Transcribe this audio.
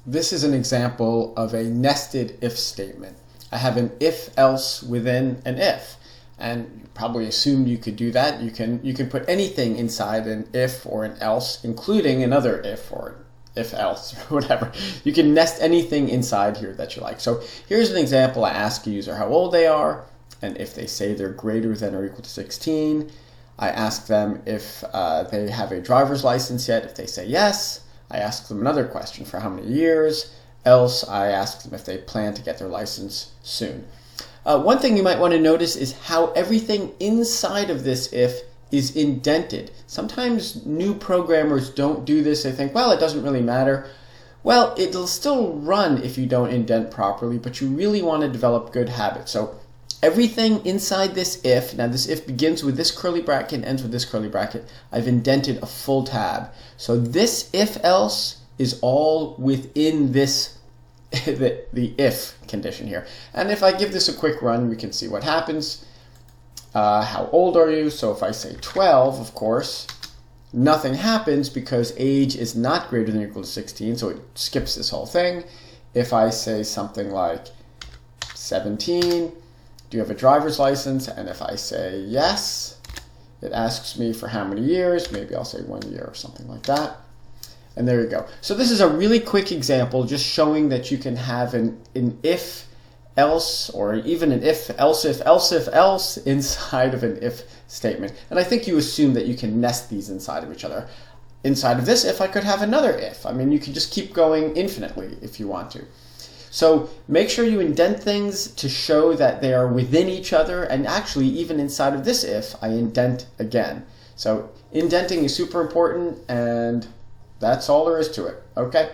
This is an example of a nested if statement. I have an if-else within an if, and you probably assumed you could do that. You can put anything inside an if or an else, including another if or if-else or whatever. You can nest anything inside here that you like. So here's an example. I ask a user how old they are, and if they say they're greater than or equal to 16, I ask them if they have a driver's license yet. If they say yes, I ask them another question for how many years. Else, I ask them if they plan to get their license soon. One thing you might want to notice is how everything inside of this if is indented. Sometimes new programmers don't do this. They think, well, it doesn't really matter. Well, it'll still run if you don't indent properly, but you really want to develop good habits. So everything inside this if, now this if begins with this curly bracket and ends with this curly bracket, I've indented a full tab. So this if-else is all within this, the if condition here. And if I give this a quick run, we can see what happens. How old are you? So if I say 12, of course, nothing happens because age is not greater than or equal to 16, so it skips this whole thing. If I say something like 17, do you have a driver's license? And if I say yes, it asks me for how many years. Maybe I'll say 1 year or something like that. And there you go. So this is a really quick example just showing that you can have an if, else, or even an if, else, else inside of an if statement. And I think you assume that you can nest these inside of each other. Inside of this if, I could have another if. I mean, you can just keep going infinitely if you want to. So make sure you indent things to show that they are within each other, and actually even inside of this if, I indent again. So indenting is super important, and that's all there is to it. Okay?